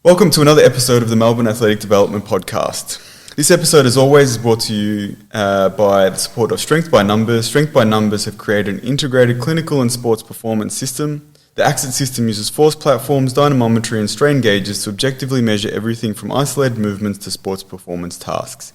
Welcome to another episode of the Melbourne Athletic Development Podcast. This episode, as always, is brought to you by the support of Strength by Numbers. Strength by Numbers have created an integrated clinical and sports performance system. The AXIT system uses force platforms, dynamometry and strain gauges to objectively measure everything from isolated movements to sports performance tasks.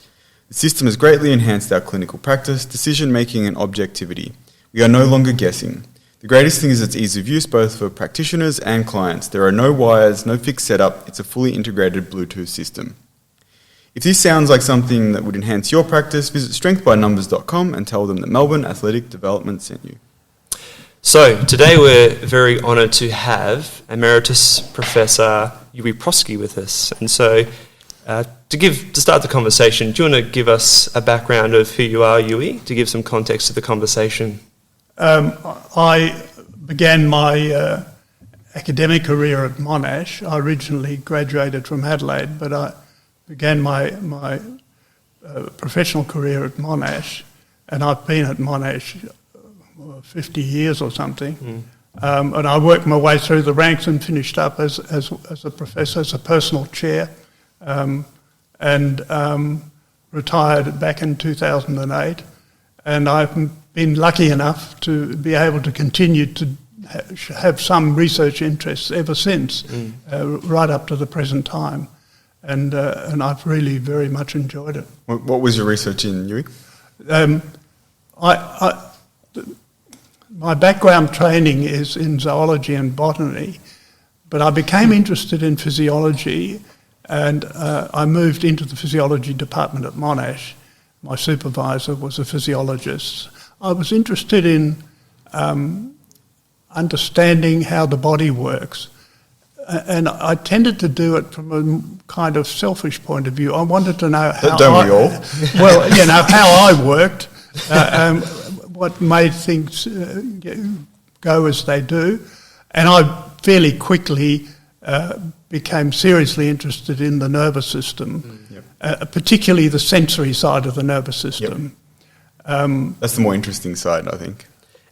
The system has greatly enhanced our clinical practice, decision-making and objectivity. We are no longer guessing. The greatest thing is its ease of use both for practitioners and clients. There are no wires, no fixed setup. It's a fully integrated Bluetooth system. If this sounds like something that would enhance your practice, visit strengthbynumbers.com and tell them that Melbourne Athletic Development sent you. So today we're very honoured to have Emeritus Professor Uwe Proske with us. And so to start the conversation, do you want to give us a background of who you are, Uwe, to give some context to the conversation? I began my academic career at Monash. I originally graduated from Adelaide, but I began my professional career at Monash, and I've been at Monash 50 years or something. And I worked my way through the ranks and finished up as a professor, as a personal chair, and retired back in 2008. And I've been lucky enough to be able to continue to have some research interests ever since, right up to the present time. And I've really very much enjoyed it. What was your research in, Uwe? My background training is in zoology and botany, but I became interested in physiology, and I moved into the physiology department at Monash. My supervisor was a physiologist. I was interested in understanding how the body works, and I tended to do it from a kind of selfish point of view. I wanted to know how Don't we all? Well, how I worked, what made things go as they do, and I fairly quickly became seriously interested in the nervous system, particularly the sensory side of the nervous system. That's the more interesting side, I think.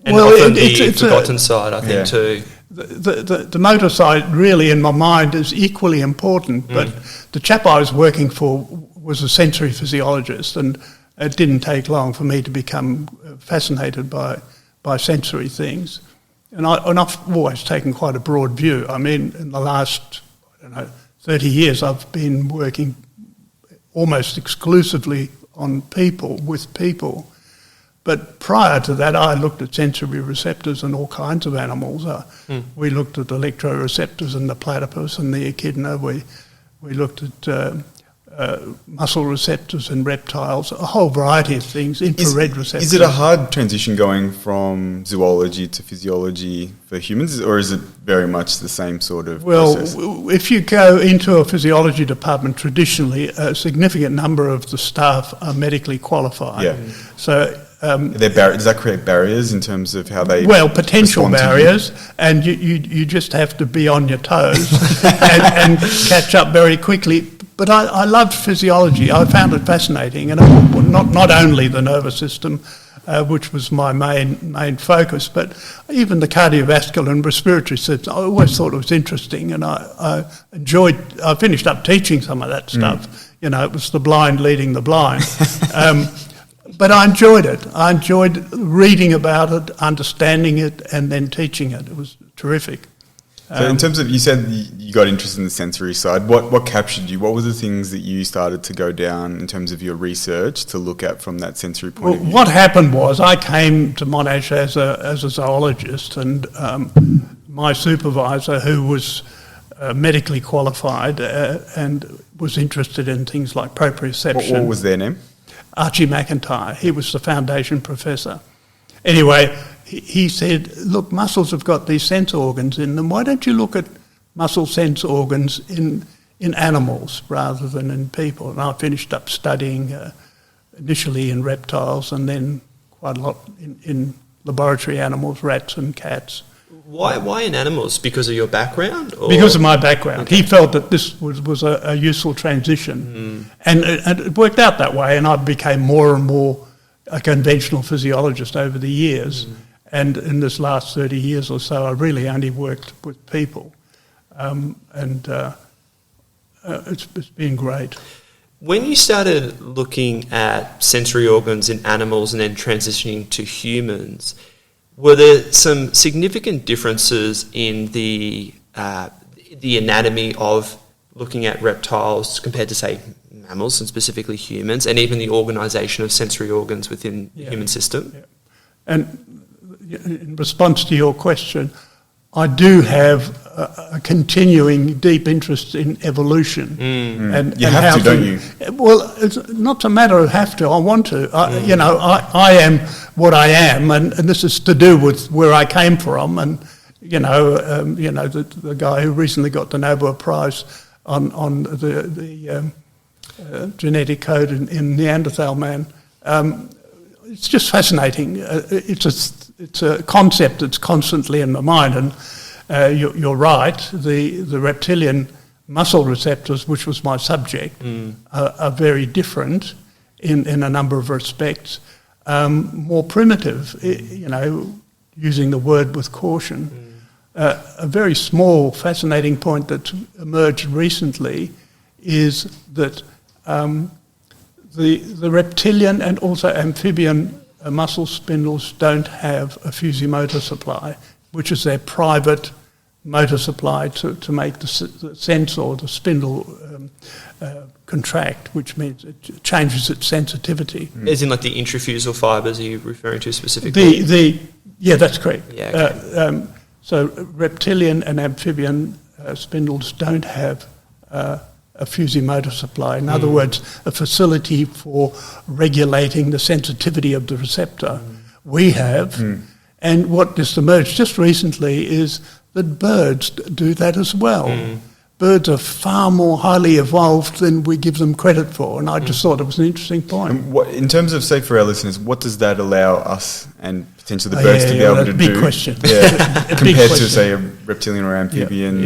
And often the forgotten side, I think, too. The motor side really, in my mind, is equally important, but the chap I was working for was a sensory physiologist, and it didn't take long for me to become fascinated by sensory things. And I've always taken quite a broad view. I mean, in the last, 30 years, I've been working almost exclusively on people, with people. But prior to that, I looked at sensory receptors in all kinds of animals. We looked at electroreceptors in the platypus and the echidna. We looked at muscle receptors in reptiles, a whole variety of things, infrared receptors. Is it a hard transition going from zoology to physiology for humans, or is it very much the same sort of process? Well, if you go into a physiology department, traditionally a significant number of the staff are medically qualified. Yeah. So does that create barriers in terms of how they potential barriers, and you just have to be on your toes and catch up very quickly. But I loved physiology. I found it fascinating, and not only the nervous system, which was my main focus, but even the cardiovascular and respiratory system. I always thought it was interesting, and I enjoyed. I finished up teaching some of that stuff. It was the blind leading the blind. But I enjoyed it. I enjoyed reading about it, understanding it, and then teaching it. It was terrific. So in terms of, you said you got interested in the sensory side. What captured you? What were the things that you started to go down in terms of your research to look at from that sensory point of view? What happened was I came to Monash as a zoologist, and my supervisor, who was medically qualified and was interested in things like proprioception. What was their name? Archie McIntyre. He was the foundation professor. Anyway, he said, look, muscles have got these sense organs in them. Why don't you look at muscle sense organs in animals rather than in people? And I finished up studying initially in reptiles and then quite a lot in laboratory animals, rats and cats. Why in animals? Because of your background? Or? Because of my background. Okay. He felt that this was a useful transition. And it worked out that way, and I became more and more a conventional physiologist over the years. And in this last 30 years or so, I really only worked with people. And It's been great. When you started looking at sensory organs in animals and then transitioning to humans, were there some significant differences in the anatomy of looking at reptiles compared to, say, mammals and specifically humans, and even the organisation of sensory organs within the human system? Yeah. And in response to your question, I do have a continuing deep interest in evolution. And you have to, don't you? Well, it's not a matter of have to. I want to. I am what I am, and this is to do with where I came from. And the guy who recently got the Nobel Prize on the genetic code in Neanderthal man. It's just fascinating. It's a concept that's constantly in my mind, and you're right. The reptilian muscle receptors, which was my subject, are very different in a number of respects. More primitive, using the word with caution. A very small, fascinating point that's emerged recently is that the reptilian and also amphibian muscle spindles don't have a fusiomotor supply, which is their private motor supply to make the sensor or the spindle contract, which means it changes its sensitivity. As in like the intrafusal fibres, are you referring to specifically? Yeah, that's correct. Yeah, okay. So reptilian and amphibian spindles don't have a fusiomotor supply. In other words, a facility for regulating the sensitivity of the receptor. We have, and what just emerged just recently is that birds do that as well. Birds are far more highly evolved than we give them credit for, and I just thought it was an interesting point. And in terms of, say, for our listeners, what does that allow us and potentially the birds to be able to do? Big question. Yeah, compared to, say, a reptilian or amphibian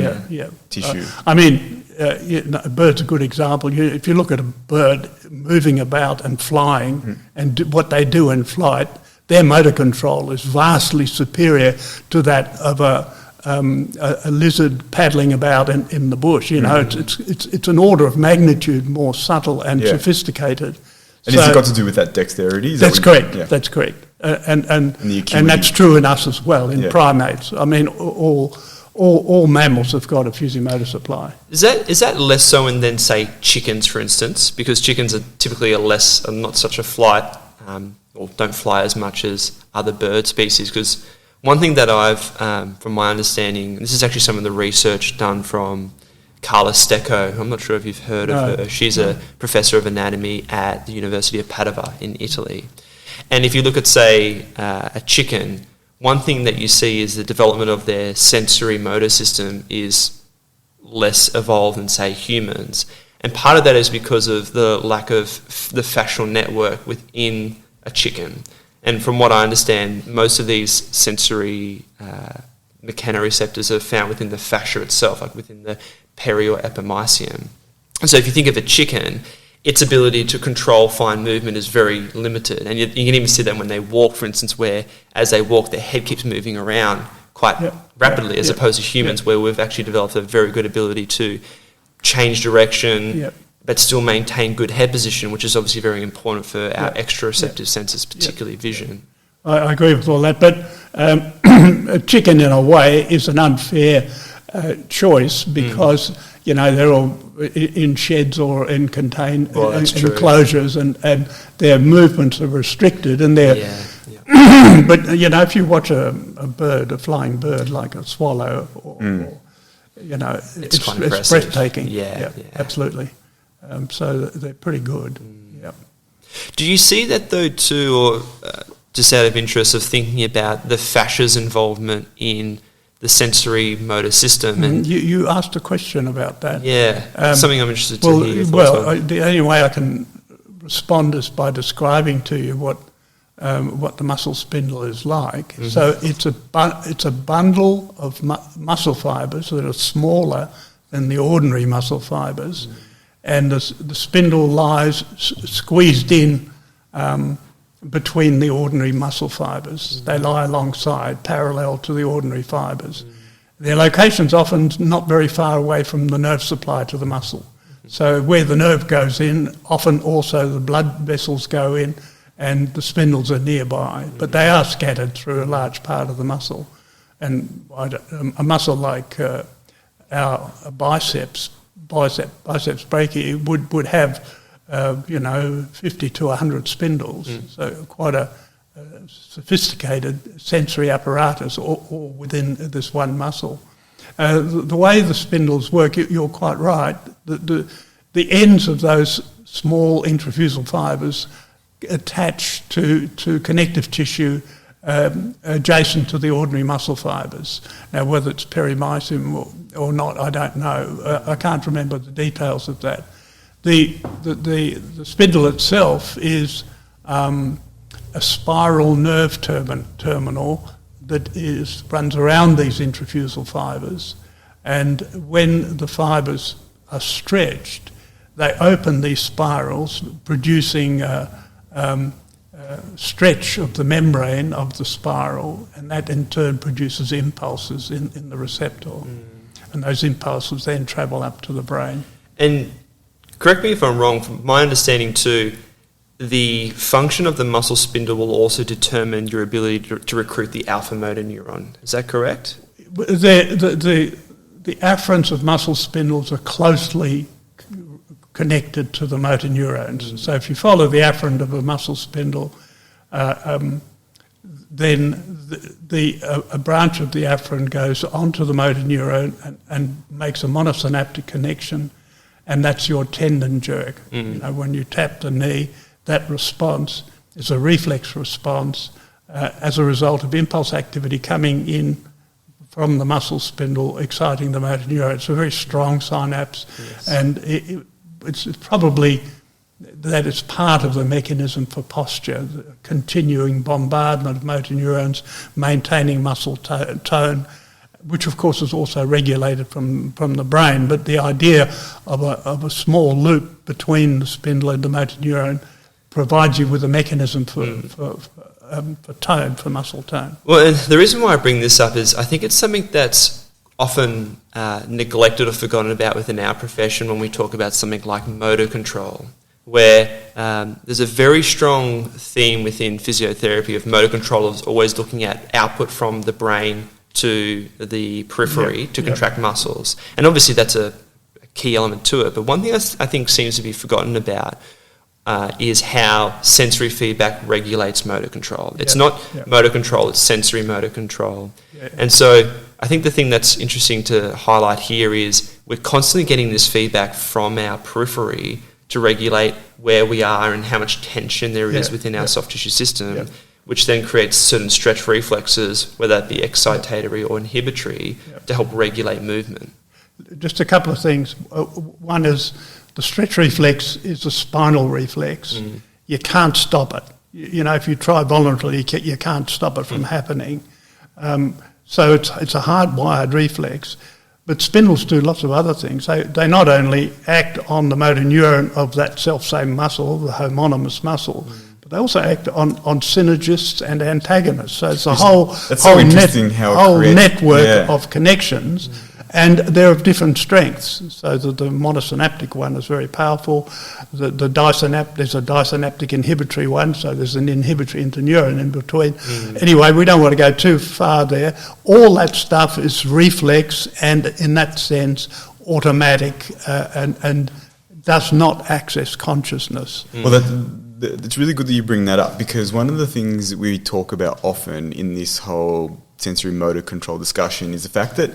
tissue. A bird's a good example. If you look at a bird moving about and flying and what they do in flight, their motor control is vastly superior to that of a lizard paddling about in the bush. It's an order of magnitude more subtle and sophisticated. And has it got to do with that dexterity? That's correct. Yeah. That's correct. And that's true in us as well, in primates. I mean, all mammals have got a fusiomotor supply. Is that less so in than, say, chickens, for instance? Because chickens are typically not such a flight, or don't fly as much as other bird species. Because one thing that I've, from my understanding, this is actually some of the research done from Carla Stecco. I'm not sure if you've heard of her. She's a professor of anatomy at the University of Padova in Italy. And if you look at, say, a chicken, one thing that you see is the development of their sensory motor system is less evolved than, say, humans. And part of that is because of the lack of the fascial network within a chicken. And from what I understand, most of these sensory mechanoreceptors are found within the fascia itself, like within the peri or epimysium. And so if you think of a chicken, its ability to control fine movement is very limited. And you can even see that when they walk, for instance, where as they walk, their head keeps moving around quite rapidly, as opposed to humans, where we've actually developed a very good ability to change direction, but still maintain good head position, which is obviously very important for our exteroceptive senses, particularly vision. I agree with all that, but a chicken, in a way, is an unfair choice because, they're all in sheds or in contained enclosures and their movements are restricted and they're... But, if you watch a flying bird like a swallow, it's breathtaking. Yeah, absolutely. So they're pretty good. Do you see that though too, or just out of interest of thinking about the fascia's involvement in the sensory motor system? And you asked a question about that. Something I'm interested to hear your thoughts on. The only way I can respond is by describing to you what the muscle spindle is like. So it's a bundle of muscle fibres that are smaller than the ordinary muscle fibres, and the spindle lies squeezed in between the ordinary muscle fibres. They lie alongside, parallel to the ordinary fibres. Their location's often not very far away from the nerve supply to the muscle. So where the nerve goes in, often also the blood vessels go in and the spindles are nearby, but they are scattered through a large part of the muscle. And a muscle like our biceps brachii would have, 50 to 100 spindles, so quite a sophisticated sensory apparatus all within this one muscle. The way the spindles work, you're quite right, the ends of those small intrafusal fibres attach to connective tissue adjacent to the ordinary muscle fibres. Now, whether it's perimysium or not, I don't know. I can't remember the details of that. The spindle itself is a spiral nerve terminal that runs around these intrafusal fibres, and when the fibres are stretched, they open these spirals, producing stretch of the membrane of the spiral, and that in turn produces impulses in the receptor. And those impulses then travel up to the brain. And correct me if I'm wrong, from my understanding too, the function of the muscle spindle will also determine your ability to recruit the alpha motor neuron. Is that correct? The afferents of muscle spindles are closely connected to the motor neurons. So if you follow the afferent of a muscle spindle, then a branch of the afferent goes onto the motor neuron and makes a monosynaptic connection, and that's your tendon jerk. When you tap the knee, that response is a reflex response as a result of impulse activity coming in from the muscle spindle, exciting the motor neuron. It's a very strong synapse, and it's probably that is part of the mechanism for posture, the continuing bombardment of motor neurons, maintaining muscle tone, which of course is also regulated from the brain. But the idea of a small loop between the spindle and the motor neuron provides you with a mechanism for tone, for muscle tone. Well, and the reason why I bring this up is I think it's something that's often neglected or forgotten about within our profession when we talk about something like motor control, where there's a very strong theme within physiotherapy of motor control of always looking at output from the brain to the periphery to contract muscles. And obviously that's a key element to it. But one thing I think seems to be forgotten about is how sensory feedback regulates motor control. It's not motor control, it's sensory motor control. And so I think the thing that's interesting to highlight here is we're constantly getting this feedback from our periphery to regulate where we are and how much tension there is within our soft tissue system, which then creates certain stretch reflexes, whether that be excitatory or inhibitory, to help regulate movement. Just a couple of things. One is the stretch reflex is a spinal reflex. You can't stop it. If you try voluntarily, you can't stop it from happening. So it's a hardwired reflex. But spindles do lots of other things. They not only act on the motor neuron of that self-same muscle, the homonymous muscle, but they also act on synergists and antagonists. So it's a whole network of connections, and they're of different strengths. So the monosynaptic one is very powerful. There's a disynaptic inhibitory one, so there's an inhibitory interneuron in between. Anyway, we don't want to go too far there. All that stuff is reflex and, in that sense, automatic and does not access consciousness. Well, it's really good that you bring that up, because one of the things that we talk about often in this whole sensory motor control discussion is the fact that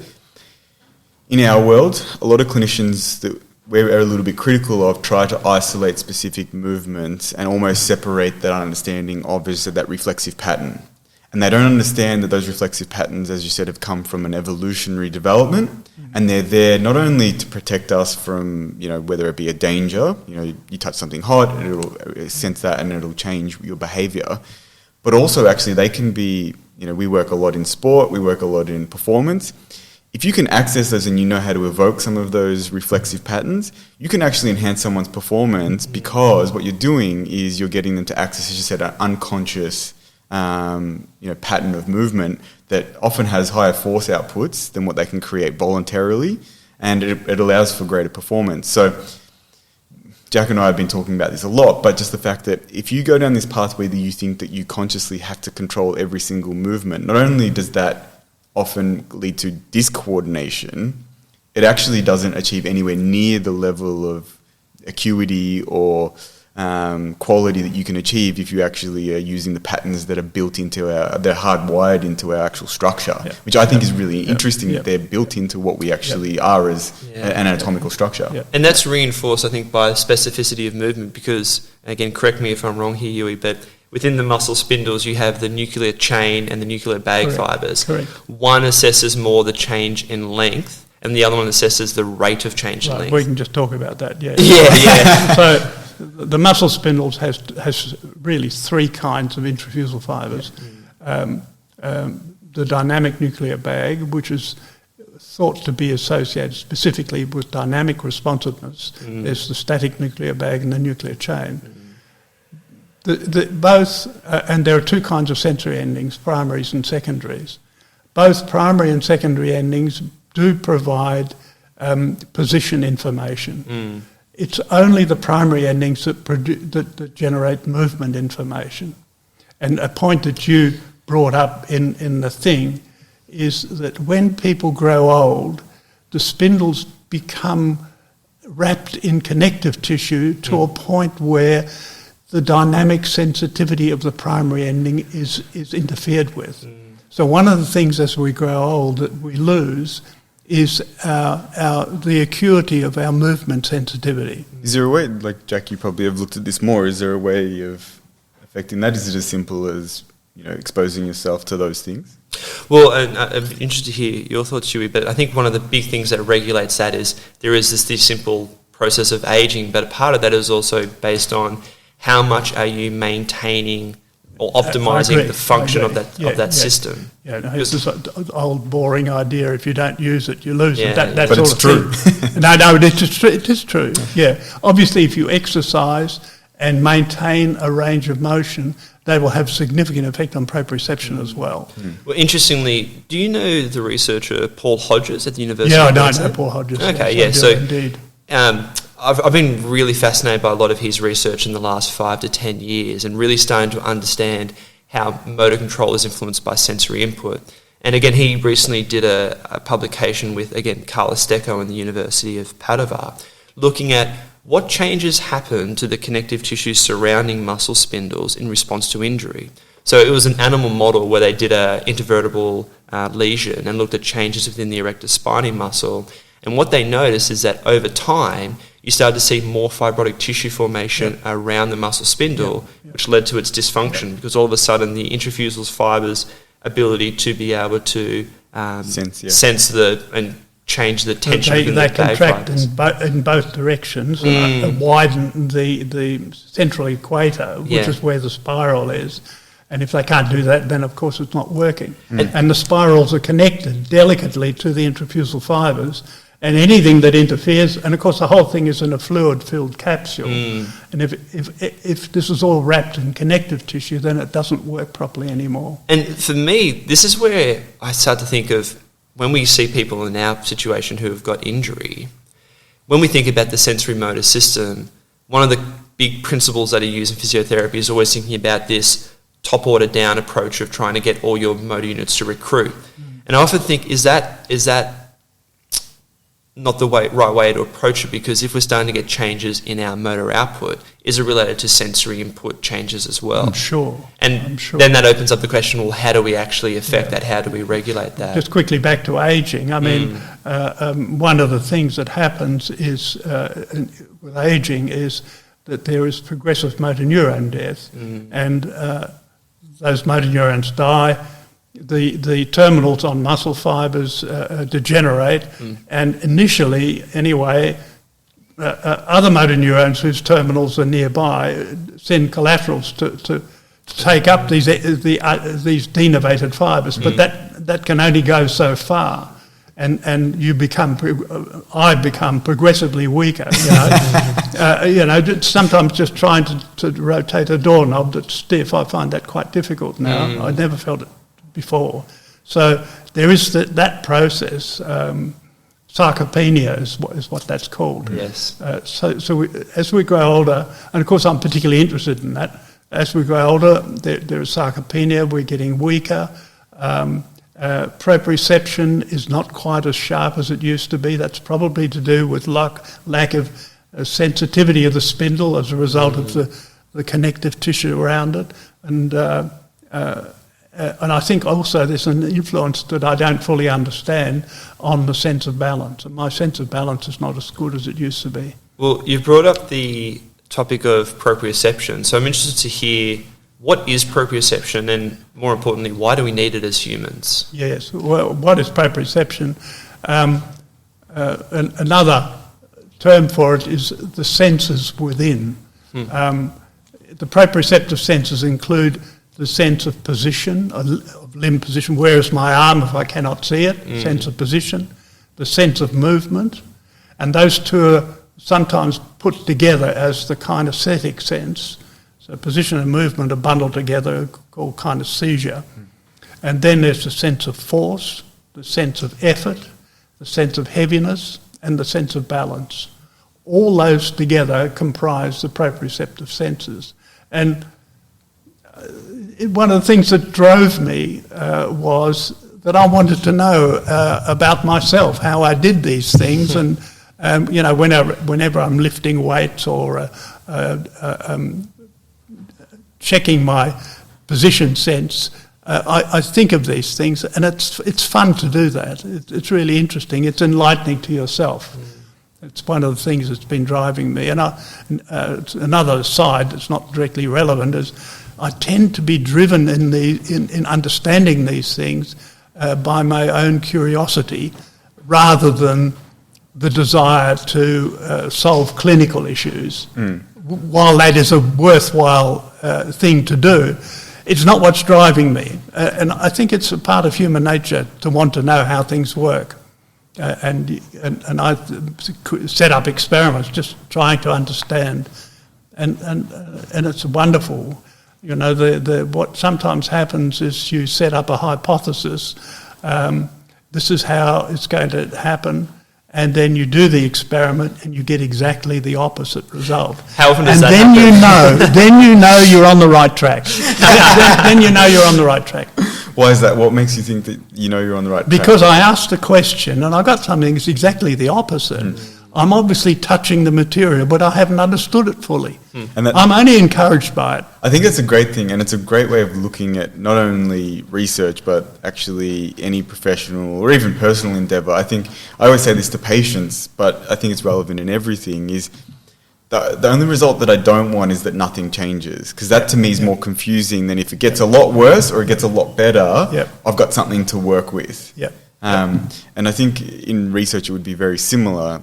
in our world, a lot of clinicians that we're a little bit critical of try to isolate specific movements and almost separate that understanding of that reflexive pattern. And they don't understand that those reflexive patterns, as you said, have come from an evolutionary development, and they're there not only to protect us from, whether it be a danger, you touch something hot and it'll sense that and it'll change your behaviour, but also actually they can be, we work a lot in sport, we work a lot in performance. If you can access those and you know how to evoke some of those reflexive patterns, you can actually enhance someone's performance, because what you're doing is you're getting them to access, as you said, an unconscious pattern of movement that often has higher force outputs than what they can create voluntarily, and it allows for greater performance. So Jack and I have been talking about this a lot, but just the fact that if you go down this pathway that you think that you consciously have to control every single movement, not only does that often lead to discoordination, it actually doesn't achieve anywhere near the level of acuity or quality that you can achieve if you actually are using the patterns that are built into they're hardwired into our actual structure, which I think is really interesting that they're built into what we actually are as an anatomical structure. And that's reinforced, I think, by the specificity of movement because, again, correct me if I'm wrong here, Uwe, but within the muscle spindles you have the nuclear chain and the nuclear bag fibres. Correct. One assesses more the change in length and the other one assesses the rate of change in length. We can just talk about that, So the muscle spindles has really three kinds of intrafusal fibres. The dynamic nuclear bag, which is thought to be associated specifically with dynamic responsiveness. There's the static nuclear bag and the nuclear chain. Both, and there are two kinds of sensory endings, primaries and secondaries. Both primary and secondary endings do provide position information. It's only the primary endings that generate movement information. And a point that you brought up in the thing is that when people grow old, the spindles become wrapped in connective tissue to a point where the dynamic sensitivity of the primary ending is interfered with. So one of the things as we grow old that we lose is the acuity of our movement sensitivity. Is there a way, like Jack, you probably have looked at this more, is there a way of affecting that? Is it as simple as, exposing yourself to those things? Well, and I'm interested to hear your thoughts, Uwe, but I think one of the big things that regulates that is there is this simple process of aging, but a part of that is also based on how much are you maintaining or optimising the function of that system. It's this old boring idea, if you don't use it, you lose it. That but sort it's of true. Thing. No, it is true. Obviously, if you exercise and maintain a range of motion, they will have significant effect on proprioception as well. Well, interestingly, do you know the researcher Paul Hodges at the University? Yeah, I don't know Paul Hodges. Okay, yes, so indeed. I've been really fascinated by a lot of his research in the last 5 to 10 years and really starting to understand how motor control is influenced by sensory input. And again, he recently did a publication with, again, Carla Stecco in the University of Padova, looking at what changes happen to the connective tissue surrounding muscle spindles in response to injury. So it was an animal model where they did an intervertebral lesion and looked at changes within the erector spinae muscle. And what they noticed is that over time, you started to see more fibrotic tissue formation around the muscle spindle, which led to its dysfunction because all of a sudden the intrafusal fibres' ability to be able to sense and change the tension within the bag fibres. They contract in both directions and widen the central equator, which is where the spiral is. And if they can't do that, then of course it's not working. And the spirals are connected delicately to the intrafusal fibres. And anything that interferes, and of course the whole thing is in a fluid-filled capsule. And if this is all wrapped in connective tissue, then it doesn't work properly anymore. And for me, this is where I start to think of when we see people in our situation who have got injury, when we think about the sensory motor system, one of the big principles that are used in physiotherapy is always thinking about this top-order down approach of trying to get all your motor units to recruit. And I often think, is that not the right way to approach it? Because if we're starting to get changes in our motor output, is it related to sensory input changes as well? I'm sure. And then that opens up the question, well, how do we actually affect that? How do we regulate that? Just quickly back to ageing. I mean, one of the things that happens is with ageing is that there is progressive motor neuron death. And those motor neurons die. The terminals on muscle fibres degenerate, and initially, anyway, other motor neurons whose terminals are nearby send collaterals to take up these denervated fibres, but that can only go so far, and I become progressively weaker. Sometimes just trying to rotate a doorknob that's stiff, I find that quite difficult now. I never felt it before. So there is that process. sarcopenia is what that's called. Yes. As we grow older, and of course I'm particularly interested in that, as we grow older, there is sarcopenia, we're getting weaker. Proprioception is not quite as sharp as it used to be. That's probably to do with lack of sensitivity of the spindle as a result of the connective tissue around it. And I think also there's an influence that I don't fully understand on the sense of balance. And my sense of balance is not as good as it used to be. Well, you've brought up the topic of proprioception, so I'm interested to hear what is proprioception and, more importantly, why do we need it as humans? Yes, well, what is proprioception? Another term for it is the senses within. The proprioceptive senses include the sense of position, of limb position, where is my arm if I cannot see it, sense of position, the sense of movement, and those two are sometimes put together as the kinesthetic sense. So position and movement are bundled together, called kinesthesia. And then there's the sense of force, the sense of effort, the sense of heaviness, and the sense of balance. All those together comprise the proprioceptive senses. And one of the things that drove me was that I wanted to know about myself, how I did these things, and whenever I'm lifting weights or checking my position sense, I think of these things, and it's fun to do that. It's really interesting. It's enlightening to yourself. It's one of the things that's been driving me. And another side that's not directly relevant is I tend to be driven in understanding these things by my own curiosity rather than the desire to solve clinical issues. While that is a worthwhile thing to do, it's not what's driving me. And I think it's a part of human nature to want to know how things work. And I set up experiments just trying to understand. And it's wonderful. You know, what sometimes happens is you set up a hypothesis. This is how it's going to happen. And then you do the experiment and you get exactly the opposite result. How often does that happen? Then you know you're on the right track. then you know you're on the right track. Why is that? What makes you think that you know you're on the right track? Because I asked a question and I got something that's exactly the opposite. I'm obviously touching the material, but I haven't understood it fully. And I'm only encouraged by it. I think that's a great thing, and it's a great way of looking at not only research, but actually any professional or even personal endeavour. I always say this to patients, but I think it's relevant in everything, is the only result that I don't want is that nothing changes, because that to me is more confusing than if it gets a lot worse or it gets a lot better, I've got something to work with. And I think in research it would be very similar,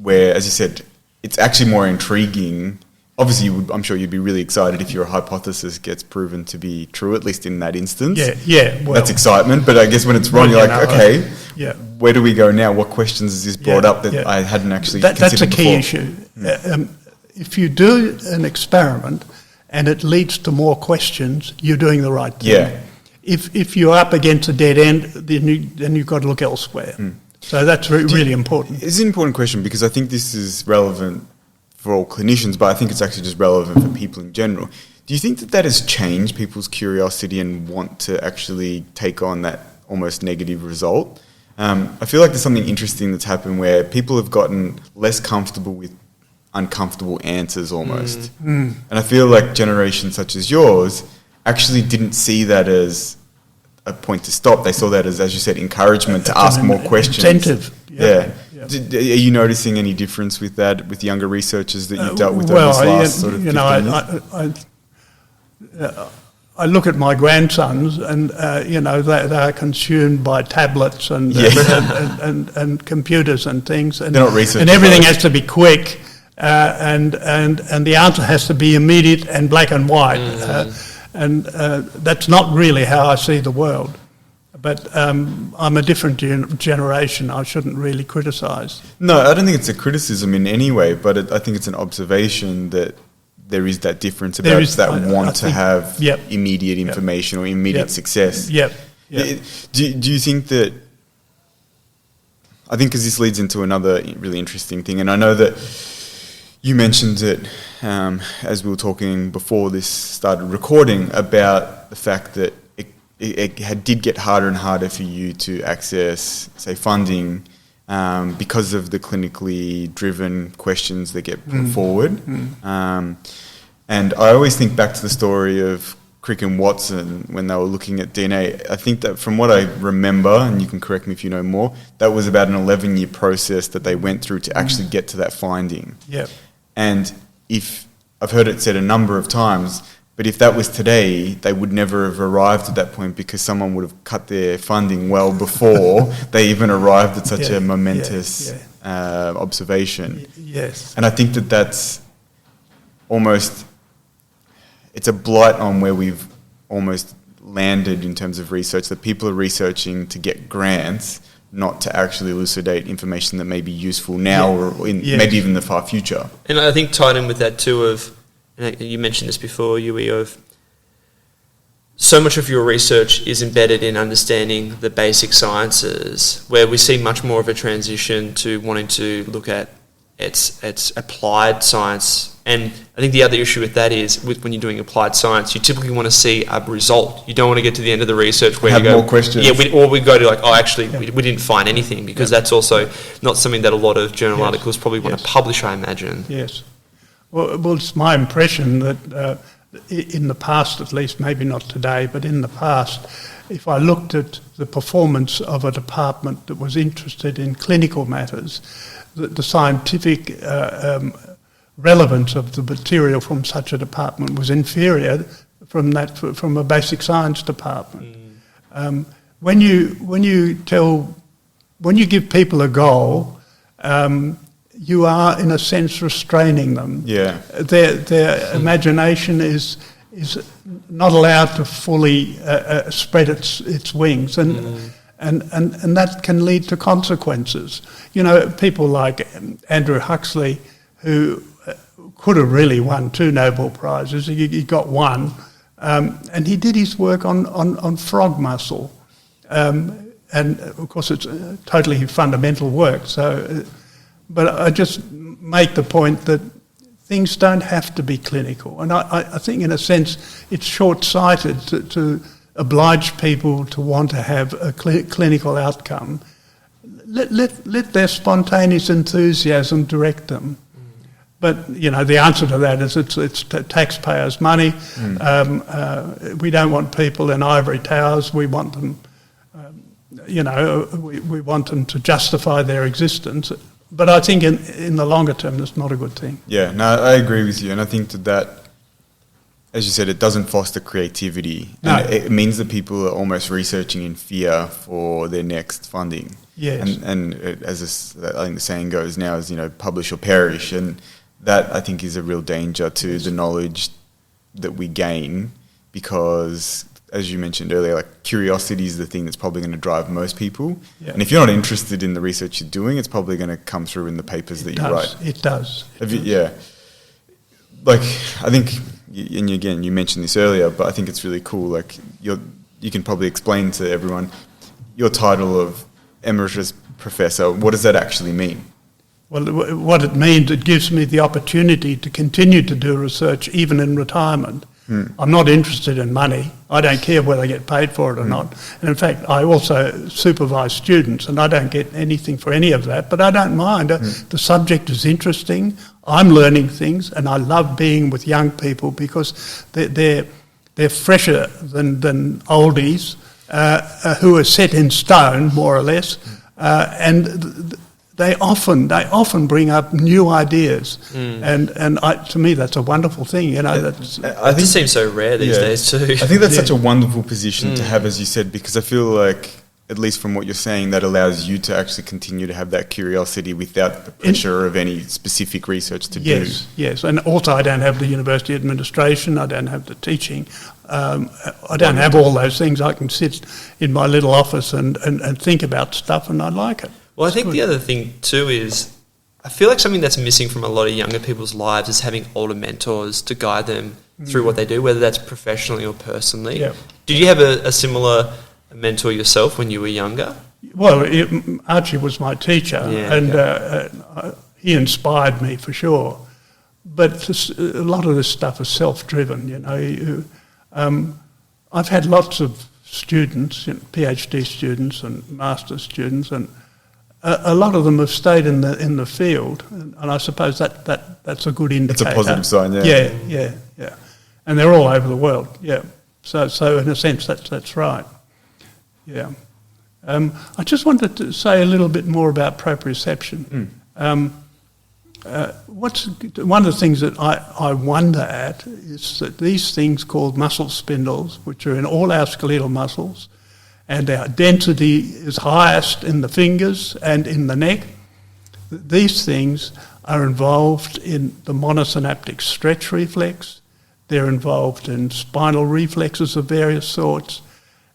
where, as you said, it's actually more intriguing. Obviously, I'm sure you'd be really excited if your hypothesis gets proven to be true, at least in that instance. Well, that's excitement. But I guess when it's wrong, you're like, okay, where do we go now? What questions has this brought up that I hadn't actually considered That's a key issue. If you do an experiment and it leads to more questions, you're doing the right thing. If you're up against a dead end, then you've got to look elsewhere. So that's really important. It's an important question, because I think this is relevant for all clinicians, but I think it's actually just relevant for people in general. Do you think that has changed people's curiosity and want to actually take on that almost negative result? I feel like there's something interesting that's happened where people have gotten less comfortable with uncomfortable answers almost. And I feel like generations such as yours actually didn't see that as a point to stop. They saw that as you said, encouragement to ask more questions. Incentive. Are you noticing any difference with that, with younger researchers that you've dealt with over this last sort of 15 years? I look at my grandsons, and they are consumed by tablets and computers and things, and they're not researching, and everything has to be quick, and the answer has to be immediate and black and white. And that's not really how I see the world. But I'm a different generation. I shouldn't really criticise. No, I don't think it's a criticism in any way, but I think it's an observation that there is that difference about to have immediate information or immediate success. Do you think that... I think because this leads into another really interesting thing, and I know that you mentioned it as we were talking before this started recording about the fact that it did get harder and harder for you to access, say, funding because of the clinically driven questions that get put forward. And I always think back to the story of Crick and Watson when they were looking at DNA. I think that from what I remember, and you can correct me if you know more, that was about an 11-year process that they went through to actually get to that finding. Yeah. And if I've heard it said a number of times, but if that was today, they would never have arrived at that point because someone would have cut their funding well before they even arrived at such a momentous observation. Yes. And I think that that's almost, it's a blight on where we've almost landed in terms of research, that people are researching to get grants, not to actually elucidate information that may be useful now or in maybe even the far future. And I think tied in with that too of, and you mentioned this before, Uwe, of so much of your research is embedded in understanding the basic sciences, where we see much more of a transition to wanting to look at its applied science. And I think the other issue with that is when you're doing applied science, you typically want to see a result. You don't want to get to the end of the research where have you go, more questions. or we go to like, oh, actually, we didn't find anything, because that's also not something that a lot of journal articles probably want to publish, I imagine. Yes. Well, it's my impression that in the past, at least, maybe not today, but in the past, if I looked at the performance of a department that was interested in clinical matters, the scientific relevance of the material from such a department was inferior from a basic science department. When you give people a goal, you are in a sense restraining them. Yeah. Their imagination is not allowed to fully spread its wings, and that can lead to consequences. You know, people like Andrew Huxley, who could have really won 2 Nobel Prizes, he got one, and he did his work on frog muscle, and of course it's totally fundamental work. So, but I just make the point that things don't have to be clinical, and I think in a sense it's short-sighted to oblige people to want to have a clinical outcome. Let their spontaneous enthusiasm direct them. But, you know, the answer to that is it's taxpayers' money. We don't want people in ivory towers. We want them, we want them to justify their existence. But I think in the longer term, that's not a good thing. Yeah, no, I agree with you. And I think that, as you said, it doesn't foster creativity. No. And it means that people are almost researching in fear for their next funding. Yes. And as I think the saying goes now is, publish or perish. And that, I think, is a real danger to the knowledge that we gain, because, as you mentioned earlier, like, curiosity is the thing that's probably going to drive most people. Yeah. And if you're not interested in the research you're doing, it's probably going to come through in the papers that you write. It does. Yeah. Like, I think, and again, you mentioned this earlier, but I think it's really cool. Like, you can probably explain to everyone your title of Emeritus Professor. What does that actually mean? Well, what it means, it gives me the opportunity to continue to do research even in retirement. I'm not interested in money. I don't care whether I get paid for it or not. And in fact, I also supervise students, and I don't get anything for any of that, but I don't mind. The subject is interesting. I'm learning things, and I love being with young people because they're fresher than oldies who are set in stone, more or less, and they often bring up new ideas, and to me that's a wonderful thing. It just seems so rare these days too. I think that's such a wonderful position to have, as you said, because I feel like, at least from what you're saying, that allows you to actually continue to have that curiosity without the pressure of any specific research to do. Yes, and also I don't have the university administration, I don't have the teaching, I don't have all those things. I can sit in my little office and think about stuff, and I like it. Well, I think the other thing too is, I feel like something that's missing from a lot of younger people's lives is having older mentors to guide them through what they do, whether that's professionally or personally. Yeah. Did you have a similar mentor yourself when you were younger? Well, Archie was my teacher, he inspired me for sure. But a lot of this stuff is self-driven, you know. I've had lots of students, you know, PhD students and master's students, and a lot of them have stayed in the field, and I suppose that's a good indicator. It's a positive sign, yeah. Yeah. And they're all over the world, yeah. So in a sense, that's right. Yeah. I just wanted to say a little bit more about proprioception. One of the things that I wonder at is that these things called muscle spindles, which are in all our skeletal muscles, and our density is highest in the fingers and in the neck, these things are involved in the monosynaptic stretch reflex, they're involved in spinal reflexes of various sorts,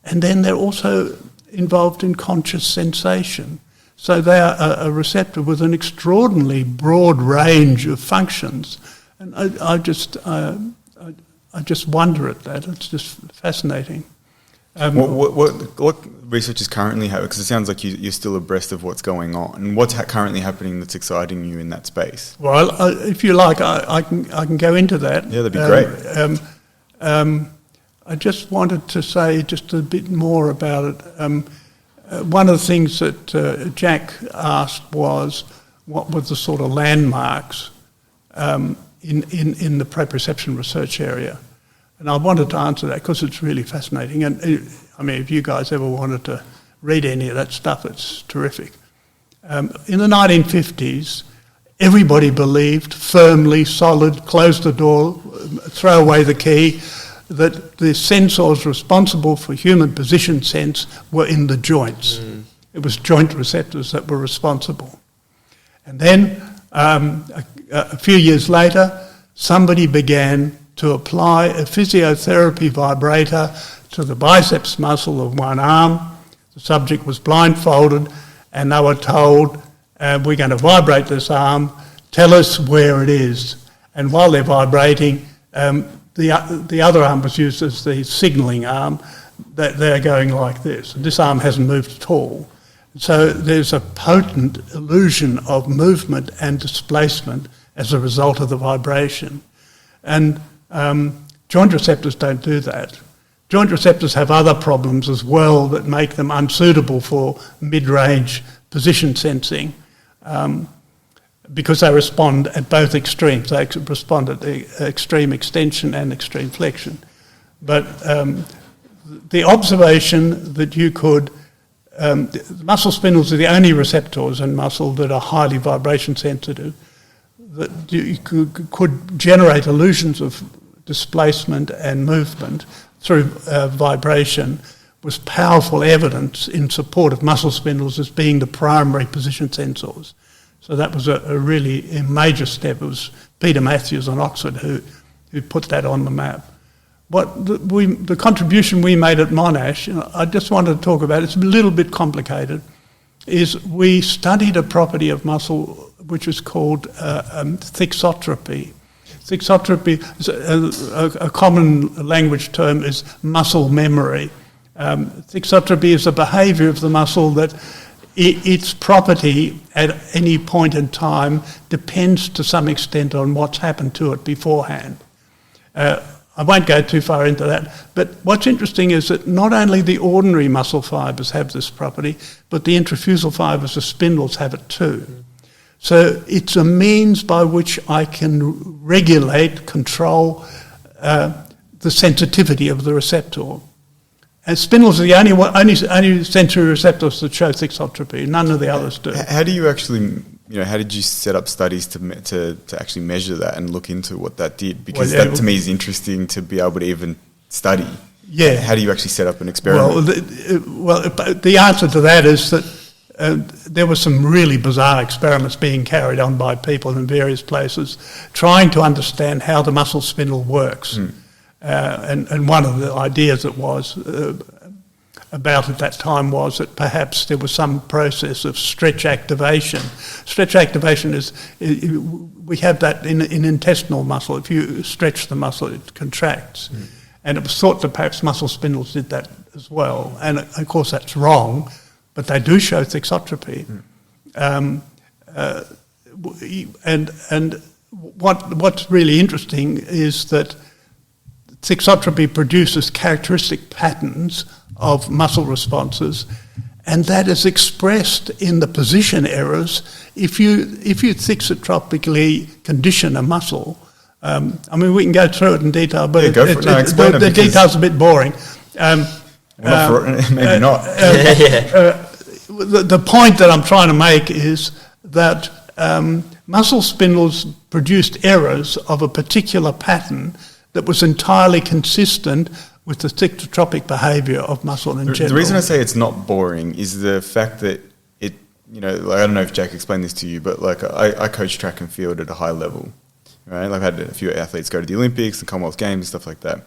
and then they're also involved in conscious sensation. So they are a receptor with an extraordinarily broad range of functions, and I just wonder at that. It's just fascinating. What research is currently happening? Because it sounds like you're still abreast of what's going on. And what's currently happening that's exciting you in that space? Well, if you like, I can go into that. Yeah, that'd be great. I just wanted to say just a bit more about it. One of the things that Jack asked was, what were the sort of landmarks in the proprioception research area? And I wanted to answer that because it's really fascinating. And I mean, if you guys ever wanted to read any of that stuff, it's terrific. In the 1950s, everybody believed firmly, solid, close the door, throw away the key, that the sensors responsible for human position sense were in the joints. It was joint receptors that were responsible. And then a few years later, somebody began to apply a physiotherapy vibrator to the biceps muscle of one arm. The subject was blindfolded and they were told, we're going to vibrate this arm, tell us where it is. And while they're vibrating, the other arm was used as the signalling arm, that they're going like this. And this arm hasn't moved at all. So there's a potent illusion of movement and displacement as a result of the vibration. And joint receptors don't do that. Joint receptors have other problems as well that make them unsuitable for mid-range position sensing because they respond at both extremes. They respond at the extreme extension and extreme flexion. But the observation that you could... muscle spindles are the only receptors in muscle that are highly vibration sensitive, that you could generate illusions of displacement and movement through vibration was powerful evidence in support of muscle spindles as being the primary position sensors. So that was a really major step. It was Peter Matthews in Oxford who put that on the map. The contribution we made at Monash, I just wanted to talk about, it's a little bit complicated, is we studied a property of muscle which is called thixotropy. Thixotropy, a common language term, is muscle memory. Thixotropy is a behaviour of the muscle that its property at any point in time depends to some extent on what's happened to it beforehand. I won't go too far into that, but what's interesting is that not only the ordinary muscle fibres have this property, but the intrafusal fibres of spindles have it too. So it's a means by which I can regulate, control the sensitivity of the receptor. And spindles are the only sensory receptors that show thixotropy. None of the others do. How do you actually... how did you set up studies to actually measure that and look into what that did? Because that to me is interesting to be able to even study. Yeah. How do you actually set up an experiment? The answer to that is that there were some really bizarre experiments being carried on by people in various places trying to understand how the muscle spindle works. And one of the ideas that was... about at that time was that perhaps there was some process of stretch activation. Stretch activation is, we have that in intestinal muscle. If you stretch the muscle, it contracts. And it was thought that perhaps muscle spindles did that as well. And of course that's wrong, but they do show thixotropy. And what's really interesting is that thixotropy produces characteristic patterns of muscle responses, and that is expressed in the position errors. If you thixotropically condition a muscle, I mean, we can go through it in detail, but the detail's a bit boring. Maybe not. The point that I'm trying to make is that muscle spindles produced errors of a particular pattern that was entirely consistent with the thixotropic behaviour of muscle in general. The reason I say it's not boring is the fact that it, I don't know if Jack explained this to you, but like I coach track and field at a high level, right? Like I've had a few athletes go to the Olympics, the Commonwealth Games, stuff like that.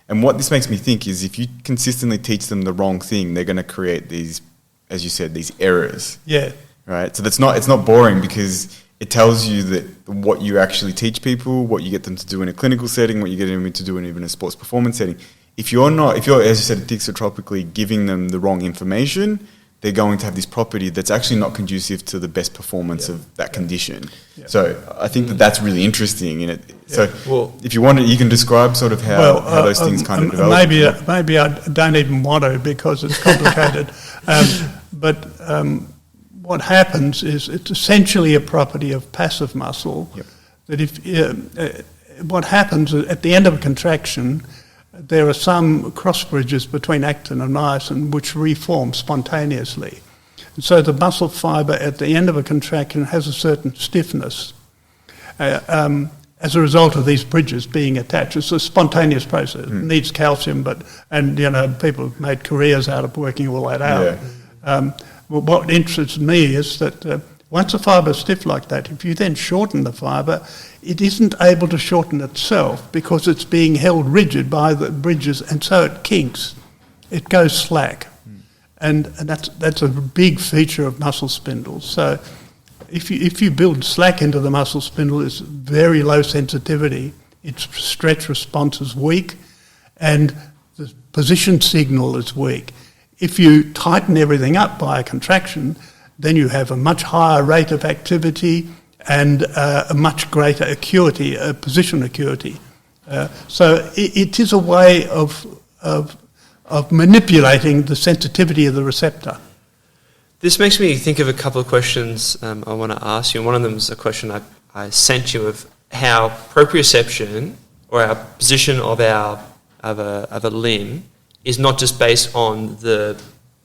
And what this makes me think is if you consistently teach them the wrong thing, they're going to create these, as you said, these errors. Yeah. Right? So it's not boring because it tells you that what you actually teach people, what you get them to do in a clinical setting, what you get them to do in even a sports performance setting. If you're, as you said, thixotropically giving them the wrong information, they're going to have this property that's actually not conducive to the best performance of that condition. Yeah. So I think that's really interesting in it. Yeah. So if you want to, you can describe sort of how those things kind of develop. Maybe I don't even want to because it's complicated. But what happens is it's essentially a property of passive muscle. Yep. That if what happens at the end of a contraction, there are some cross bridges between actin and myosin which reform spontaneously. And so the muscle fibre at the end of a contraction has a certain stiffness as a result of these bridges being attached. It's a spontaneous process. It needs calcium, and people have made careers out of working all that out. Yeah. What interests me is that once a fibre is stiff like that, if you then shorten the fibre, it isn't able to shorten itself because it's being held rigid by the bridges, and so it kinks. It goes slack. And that's a big feature of muscle spindles. So if you build slack into the muscle spindle, it's very low sensitivity. Its stretch response is weak, and the position signal is weak. If you tighten everything up by a contraction, then you have a much higher rate of activity and a much greater acuity, position acuity. So it is a way of manipulating the sensitivity of the receptor. This makes me think of a couple of questions I want to ask you. And one of them is a question I sent you of how proprioception, or our position of a limb, is not just based on the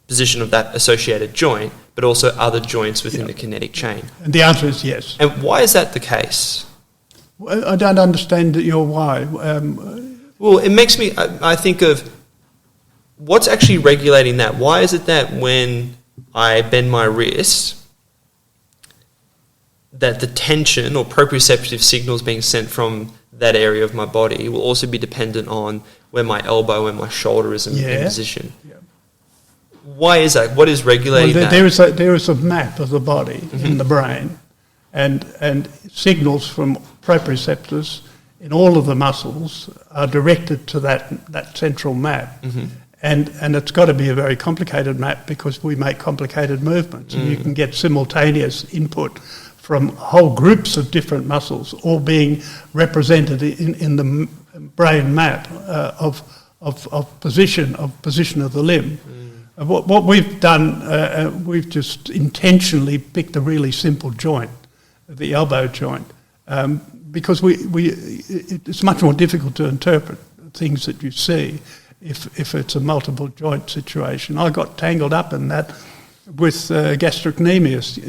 position of that associated joint, but also other joints within the kinetic chain. And the answer is yes. And why is that the case? I don't understand your why. Well, it makes me, I think of what's actually regulating that. Why is it that when I bend my wrist, that the tension or proprioceptive signals being sent from that area of my body will also be dependent on where my elbow and my shoulder is in position? Yeah. Why is that? What is regulating that? There is a map of the body in the brain, and signals from proprioceptors in all of the muscles are directed to that central map. And it's got to be a very complicated map because we make complicated movements. And you can get simultaneous input from whole groups of different muscles all being represented in the brain map of position of the limb. What we've done, we've just intentionally picked a really simple joint, the elbow joint, because it's much more difficult to interpret things that you see if it's a multiple joint situation. I got tangled up in that with gastrocnemius.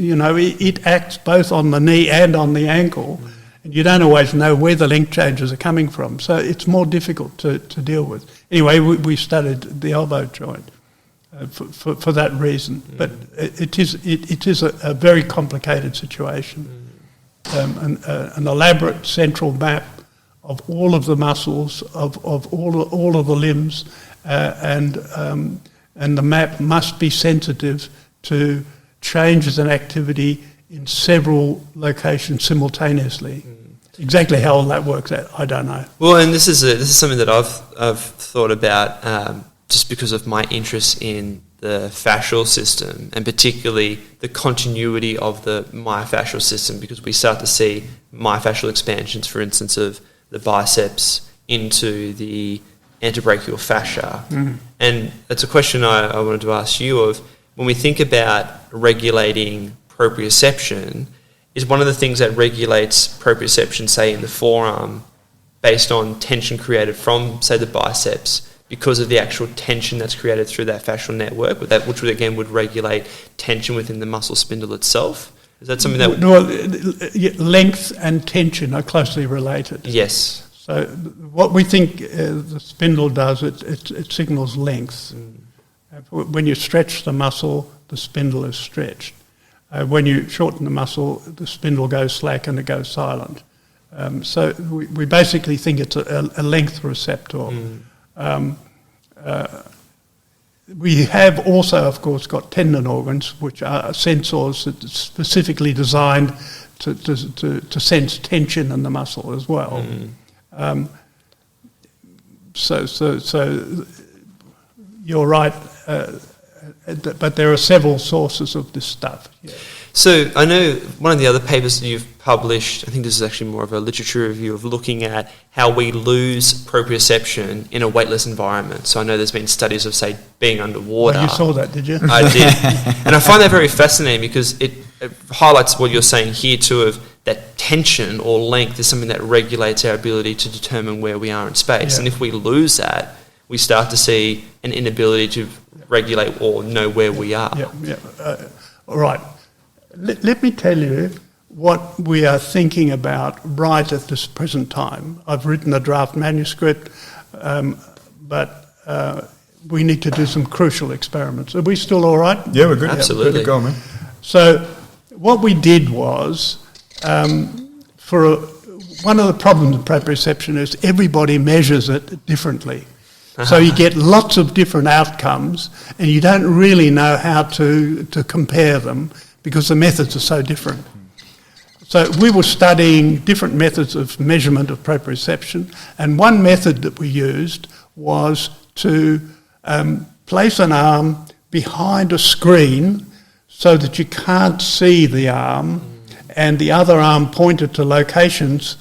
It acts both on the knee and on the ankle, and you don't always know where the link changes are coming from, so it's more difficult to deal with. Anyway, we studied the elbow joint for that reason, but it is a very complicated situation. An elaborate central map of all of the muscles, of all of the limbs, and the map must be sensitive to changes in activity in several locations simultaneously. Exactly how all that works out, I don't know. Well, and this is something that I've thought about just because of my interest in the fascial system, and particularly the continuity of the myofascial system, because we start to see myofascial expansions, for instance, of the biceps into the antebrachial fascia. And that's a question I wanted to ask you of, when we think about regulating proprioception, is one of the things that regulates proprioception, say, in the forearm, based on tension created from, say, the biceps, because of the actual tension that's created through that fascial network, which would, again, would regulate tension within the muscle spindle itself? Is that something that... Well, length and tension are closely related. Yes. So what we think the spindle does, it signals length. When you stretch the muscle, the spindle is stretched. When you shorten the muscle, the spindle goes slack and it goes silent. So we basically think it's a length receptor. We have also, of course, got tendon organs, which are sensors that are specifically designed to sense tension in the muscle as well. So you're right, but there are several sources of this stuff. Yeah. So I know one of the other papers that you've published, I think this is actually more of a literature review, of looking at how we lose proprioception in a weightless environment. So I know there's been studies of, say, being underwater. Oh, you saw that, did you? I did. And I find that very fascinating, because it highlights what you're saying here too, of that tension or length is something that regulates our ability to determine where we are in space. Yeah. And if we lose that, we start to see an inability to regulate or know where we are. All right. Let me tell you what we are thinking about right at this present time. I've written a draft manuscript, but we need to do some crucial experiments. Are we still all right? Yeah, we're good. Absolutely. Good to go, man. So what we did was, one of the problems with proprioception is everybody measures it differently. So you get lots of different outcomes, and you don't really know how to compare them, because the methods are so different. So we were studying different methods of measurement of proprioception, and one method that we used was to place an arm behind a screen so that you can't see the arm, and the other arm pointed to locations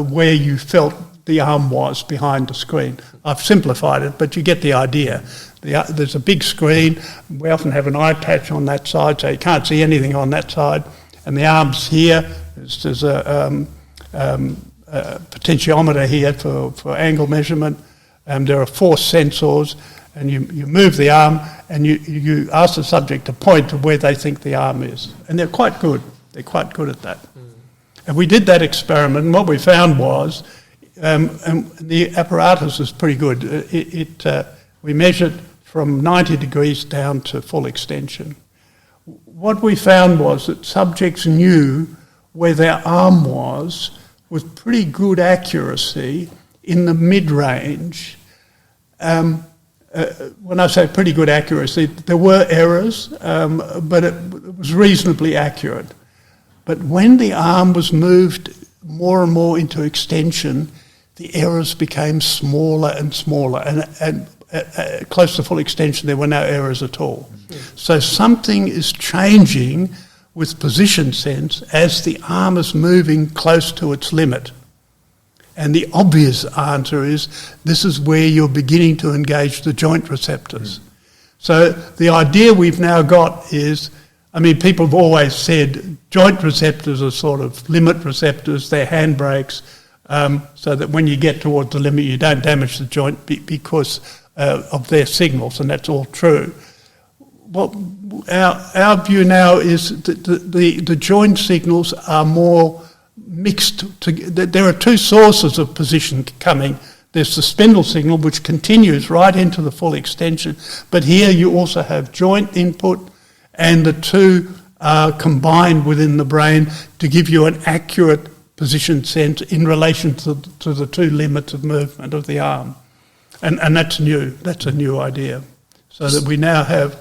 where you felt the arm was behind the screen. I've simplified it, but you get the idea. There's a big screen. We often have an eye patch on that side, so you can't see anything on that side. And the arm's here. There's a potentiometer here for angle measurement. There are force sensors, and you move the arm, and you ask the subject to point to where they think the arm is. And they're quite good. They're quite good at that. And we did that experiment, and what we found was, and the apparatus is pretty good. We measured from 90 degrees down to full extension. What we found was that subjects knew where their arm was with pretty good accuracy in the mid-range. When I say pretty good accuracy, there were errors, but it was reasonably accurate. But when the arm was moved more and more into extension, the errors became smaller and smaller, and close to full extension there were no errors at all. So something is changing with position sense as the arm is moving close to its limit. And the obvious answer is this is where you're beginning to engage the joint receptors. So the idea we've now got is, people have always said joint receptors are sort of limit receptors, they're handbrakes, so that when you get towards the limit you don't damage the joint because of their signals, and that's all true. What our view now is that the joint signals are more mixed. There are two sources of position coming. There's the spindle signal, which continues right into the full extension, but here you also have joint input, and the two are combined within the brain to give you an accurate position sense in relation to the two limits of movement of the arm. And that's new. That's a new idea. So that we now have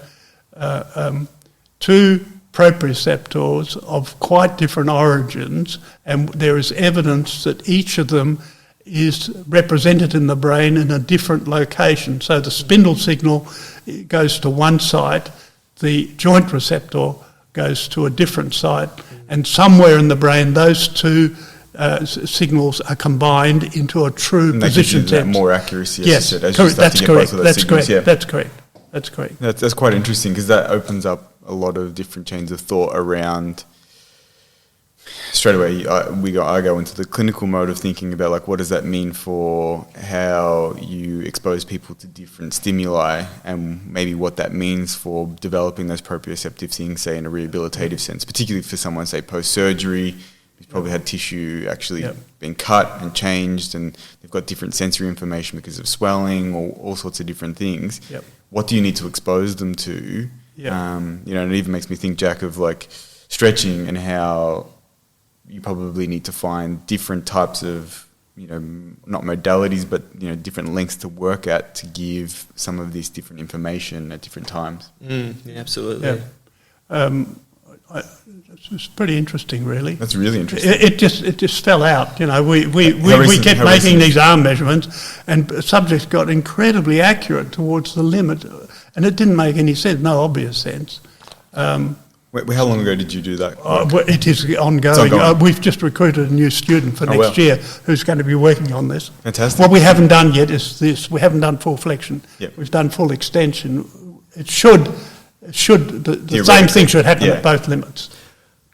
two proprioceptors of quite different origins, and there is evidence that each of them is represented in the brain in a different location. So the spindle signal goes to one site, the joint receptor goes to a different site, and somewhere in the brain those two signals are combined into a true position sense. More accuracy. Yes, correct. That's correct. That's correct. Yeah. That's correct. That's correct. That's quite interesting, because that opens up a lot of different chains of thought around. Straight away, I go into the clinical mode of thinking about, like, what does that mean for how you expose people to different stimuli, and maybe what that means for developing those proprioceptive things, say in a rehabilitative sense, particularly for someone, say, post-surgery, who's probably had tissue actually been cut and changed, and they've got different sensory information because of swelling or all sorts of different things. Yep. What do you need to expose them to? And it even makes me think, Jack, of like stretching, and how you probably need to find different types of, not modalities, but, different lengths to work at to give some of this different information at different times. Yeah, absolutely. Yeah. It's pretty interesting, really. That's really interesting. It just fell out. We kept making these arm measurements, and subjects got incredibly accurate towards the limit, and it didn't make any sense, no obvious sense. How long ago did you do that? It is ongoing. We've just recruited a new student for next year who's going to be working on this. Fantastic. What we haven't done yet is this. We haven't done full flexion. Yep. We've done full extension. The same thing should happen at both limits.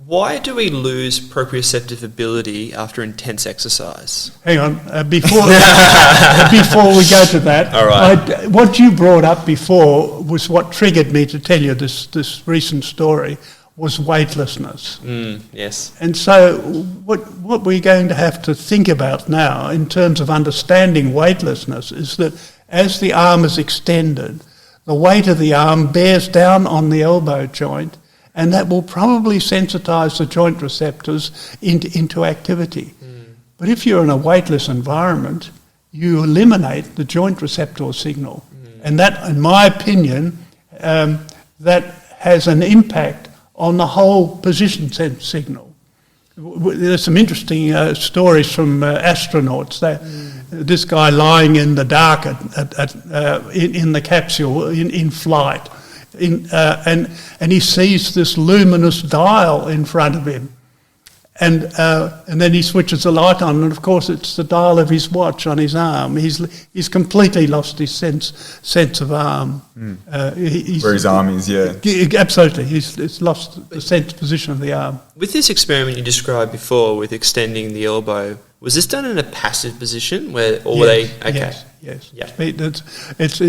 Why do we lose proprioceptive ability after intense exercise? Hang on, before we go to that, all right. What you brought up before was what triggered me to tell you this recent story, was weightlessness. Yes. And so what we're going to have to think about now in terms of understanding weightlessness is that as the arm is extended, the weight of the arm bears down on the elbow joint, and that will probably sensitise the joint receptors into activity. But if you're in a weightless environment, you eliminate the joint receptor signal. And that, in my opinion, that has an impact on the whole position sense signal. There's some interesting stories from astronauts. This guy lying in the dark in the capsule in flight, and he sees this luminous dial in front of him, and then he switches the light on, and of course it's the dial of his watch on his arm. He's completely lost his sense of arm. Where his arm is, absolutely. He's lost the sense position of the arm. With this experiment you described before, with extending the elbow, was this done in a passive position where, or were they? Okay. Yes. Yeah. It's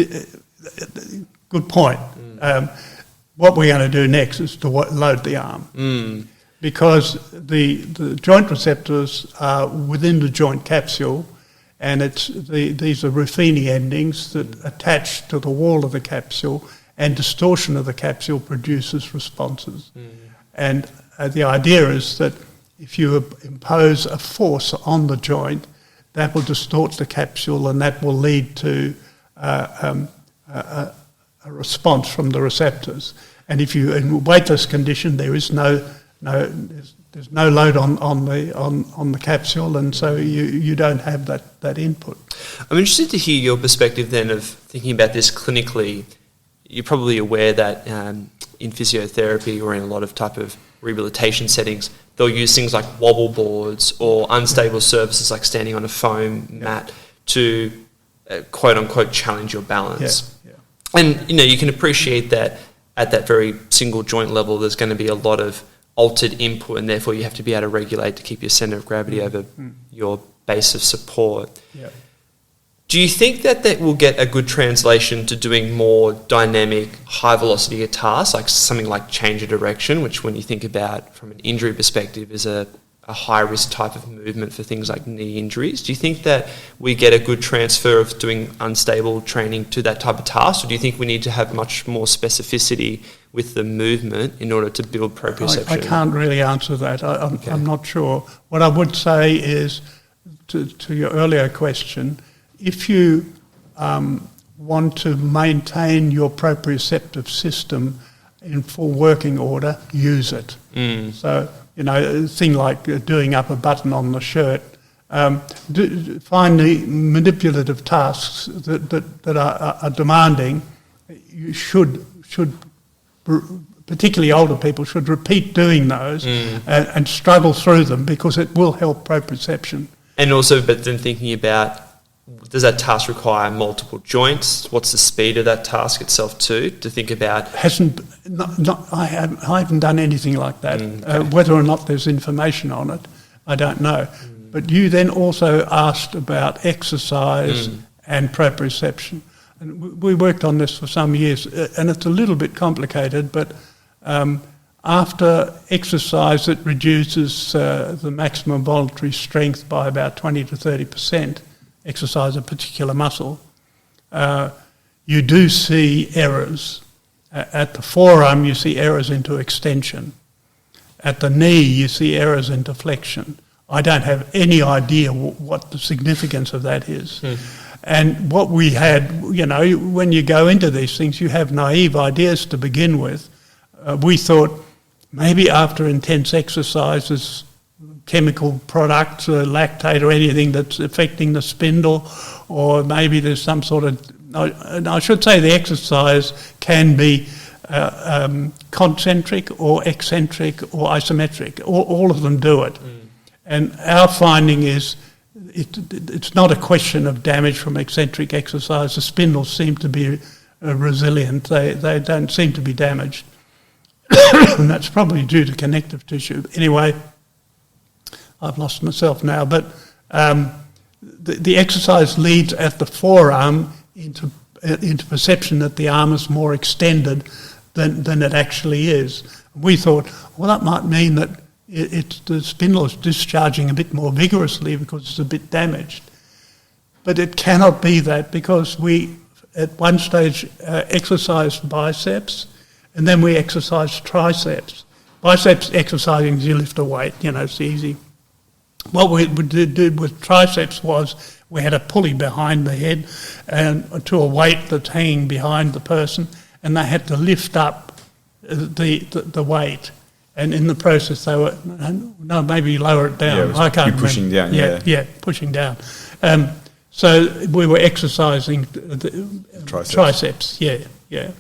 good point. What we're going to do next is to load the arm. Because the joint receptors are within the joint capsule, and these are Ruffini endings that attach to the wall of the capsule, and distortion of the capsule produces responses. And the idea is that if you impose a force on the joint, that will distort the capsule, and that will lead to a response from the receptors. And if you in a weightless condition, there is there's no load on the capsule, and so you don't have that input. I'm interested to hear your perspective then of thinking about this clinically. You're probably aware that in physiotherapy or in a lot of type of rehabilitation settings, they'll use things like wobble boards or unstable surfaces like standing on a foam mat to quote unquote challenge your balance. And you can appreciate that at that very single joint level there's going to be a lot of altered input, and therefore you have to be able to regulate to keep your centre of gravity over your base of support. Do you think that will get a good translation to doing more dynamic, high-velocity tasks, like something like change of direction, which when you think about from an injury perspective is a high-risk type of movement for things like knee injuries? Do you think that we get a good transfer of doing unstable training to that type of task, or do you think we need to have much more specificity with the movement in order to build proprioception? I can't really answer that. I'm not sure. What I would say is, to your earlier question, if you want to maintain your proprioceptive system in full working order, use it. So, a thing like doing up a button on the shirt Find the manipulative tasks that are demanding. You should, particularly older people, should repeat doing those and struggle through them, because it will help proprioception. And also, but then thinking about, does that task require multiple joints? What's the speed of that task itself too? To think about... I haven't done anything like that. Whether or not there's information on it, I don't know. But you then also asked about exercise and proprioception. And we worked on this for some years, and it's a little bit complicated, but after exercise it reduces the maximum voluntary strength by about 20 to 30%, exercise a particular muscle. You do see errors. At the forearm you see errors into extension. At the knee you see errors into flexion. I don't have any idea what the significance of that is. And what we had, when you go into these things, you have naive ideas to begin with. We thought maybe after intense exercises, chemical products, lactate or anything that's affecting the spindle, or maybe there's some sort of... And I should say the exercise can be concentric or eccentric or isometric. All of them do it. And our finding is it's not a question of damage from eccentric exercise. The spindles seem to be resilient. They don't seem to be damaged. And that's probably due to connective tissue. Anyway, I've lost myself now. But the exercise leads at the forearm into perception that the arm is more extended than it actually is. We thought, well, that might mean that the spindle is discharging a bit more vigorously because it's a bit damaged. But it cannot be that, because we, at one stage, exercised biceps, and then we exercised triceps. Biceps exercising is you lift a weight, it's easy. What we did with triceps was we had a pulley behind the head and to a weight that's hanging behind the person, and they had to lift up the weight. And in the process, they were, maybe lower it down. I can't remember. Pushing down, yeah, pushing down. So we were exercising the triceps, elbow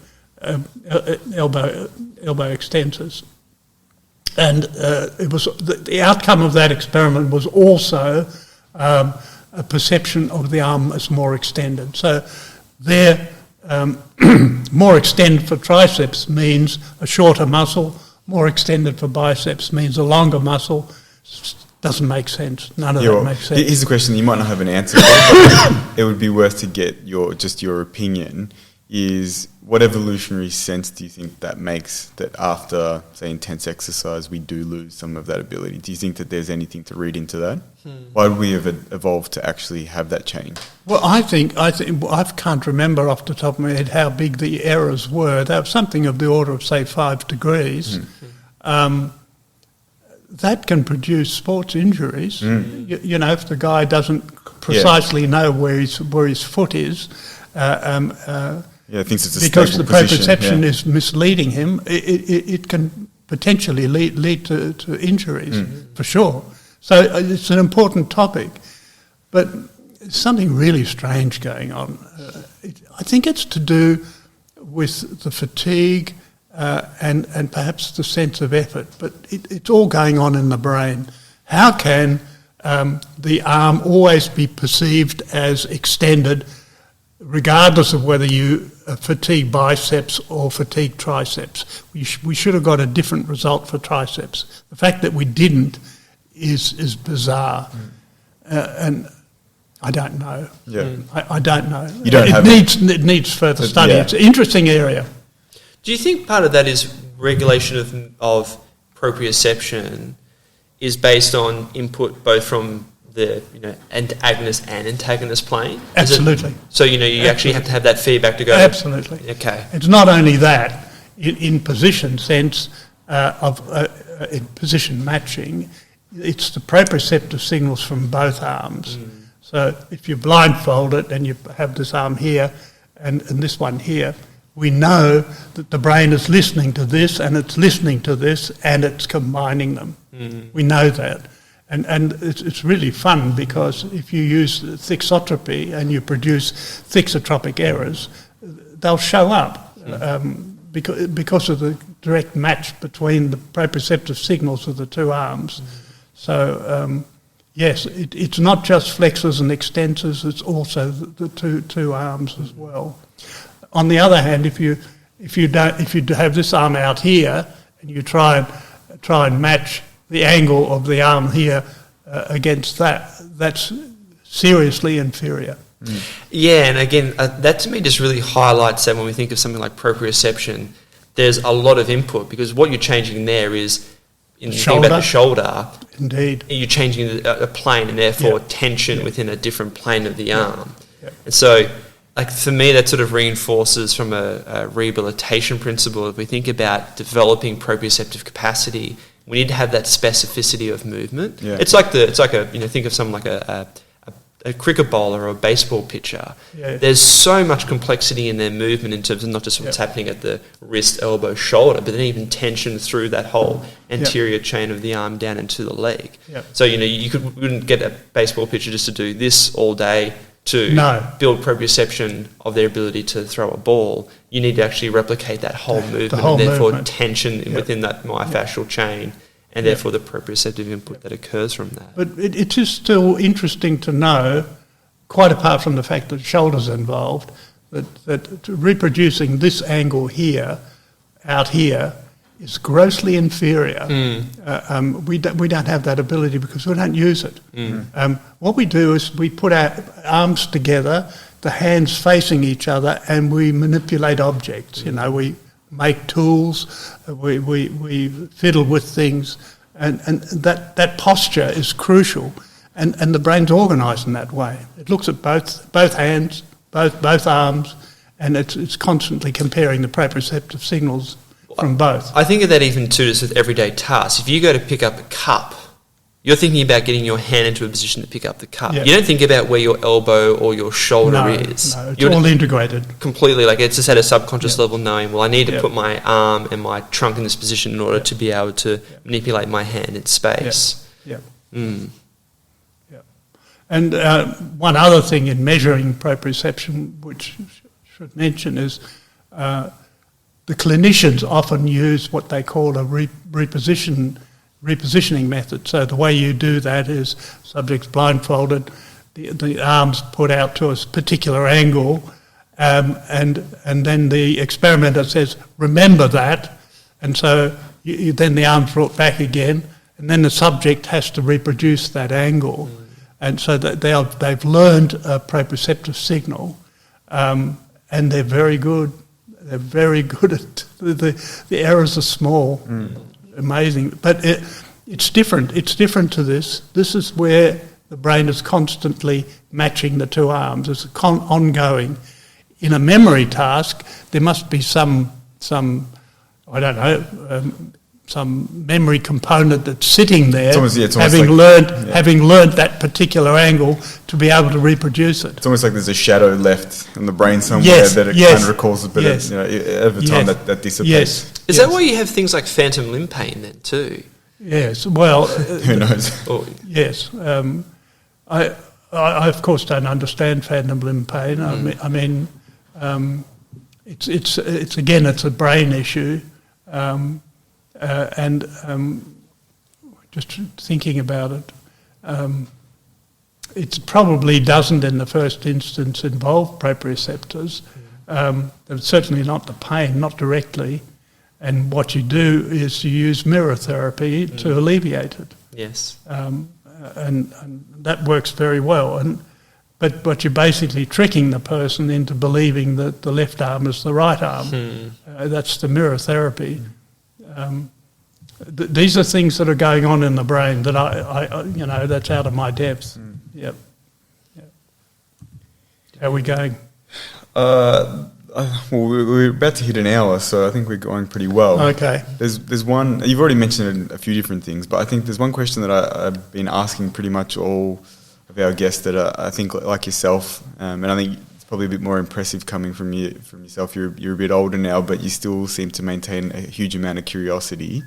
extensors. And it was the outcome of that experiment was also a perception of the arm as more extended. So there, more extended for triceps means a shorter muscle. More extended for biceps means a longer muscle. Doesn't make sense. None of that makes sense. Here's a question you might not have an answer for, but it would be worth to get your opinion. Is what evolutionary sense do you think that makes, that after, say, intense exercise, we do lose some of that ability? Do you think that there's anything to read into that? Why would we have evolved to actually have that change? Well, I can't remember off the top of my head how big the errors were. They were something of the order of, say, 5 degrees. That can produce sports injuries. If the guy doesn't precisely know where his foot is, thinks it's a because the proprioception is misleading him, it can potentially lead to injuries, for sure. So it's an important topic. But there's something really strange going on. I think it's to do with the fatigue and perhaps the sense of effort, but it's all going on in the brain. How can the arm always be perceived as extended, regardless of whether you fatigue biceps or fatigue triceps? We should have got a different result for triceps. The fact that we didn't is bizarre. And I don't know. I don't know. It needs further study. It's an interesting area. Do you think part of that is regulation of proprioception is based on input both from the agonist and antagonist plane? Absolutely. So you actually have to have that feedback to go. Absolutely. Okay. It's not only that in position sense in position matching. It's the proprioceptive signals from both arms. So if you blindfold it and you have this arm here and this one here, we know that the brain is listening to this and it's listening to this and it's combining them. We know that. And it's really fun because if you use thixotropy and you produce thixotropic errors, they'll show up because of the direct match between the proprioceptive signals of the two arms. So, yes, it's not just flexors and extensors, it's also the two arms as well. On the other hand, if you have this arm out here and you try and match the angle of the arm here against that's seriously inferior. Yeah, and again, that to me just really highlights that when we think of something like proprioception, there's a lot of input because what you're changing there is, in thinking about the shoulder, indeed, you're changing a plane and therefore tension within a different plane of the arm. And so, like for me, that sort of reinforces from a rehabilitation principle. If we think about developing proprioceptive capacity, we need to have that specificity of movement. Yeah. It's like think of someone like a cricket bowler or a baseball pitcher. Yeah. There's so much complexity in their movement in terms of not just what's happening at the wrist, elbow, shoulder, but then even tension through that whole anterior chain of the arm down into the leg. Yeah. So you wouldn't get a baseball pitcher just to do this all day to build proprioception of their ability to throw a ball. You need to actually replicate that whole movement and therefore tension within that myofascial chain and therefore the proprioceptive input that occurs from that. But it is still interesting to know, quite apart from the fact that shoulders are involved, that reproducing this angle here, out here, is grossly inferior. We don't have that ability because we don't use it. What we do is we put our arms together, the hands facing each other, and we manipulate objects. We make tools, we fiddle with things, and that posture is crucial. And the brain's organised in that way. It looks at both hands, both arms, and it's constantly comparing the proprioceptive signals from both. I think of that even too just with everyday tasks. If you go to pick up a cup, you're thinking about getting your hand into a position to pick up the cup. You don't think about where your elbow or your shoulder is. No, it's all integrated. Completely, like it's just at a subconscious level knowing, well, I need to put my arm and my trunk in this position in order to be able to manipulate my hand in space. And one other thing in measuring proprioception, which I should mention, is the clinicians often use what they call a repositioning method. So the way you do that is subject's blindfolded, the arms put out to a particular angle, and then the experimenter says, remember that, and so then the arm's brought back again, and then the subject has to reproduce that angle. And so that they've learned a proprioceptive signal, and they're very good. They're very good at the errors are small, amazing. But it's different. It's different to this. This is where the brain is constantly matching the two arms. It's ongoing. In a memory task, there must be some I don't know. Some memory component that's sitting there, having learned that particular angle to be able to reproduce it. It's almost like there's a shadow left in the brain somewhere that it kind of recalls a bit of, over time that dissipates. Is that why you have things like phantom limb pain then too? Yes, well... Who knows? Yes. I of course don't understand phantom limb pain. I mean, it's again, it's a brain issue. Just thinking about it, it probably doesn't in the first instance involve proprioceptors. It's certainly not the pain, not directly. And what you do is you use mirror therapy to alleviate it. Yes. And that works very well. But you're basically tricking the person into believing that the left arm is the right arm. That's the mirror therapy. These are things that are going on in the brain that I that's out of my depth. Yep. How are we going? Well, we're about to hit an hour, so I think we're going pretty well. Okay. There's one, you've already mentioned a few different things, but I think there's one question that I've been asking pretty much all of our guests that I think, like yourself, and I think it's probably a bit more impressive coming from yourself. You're a bit older now, but you still seem to maintain a huge amount of curiosity.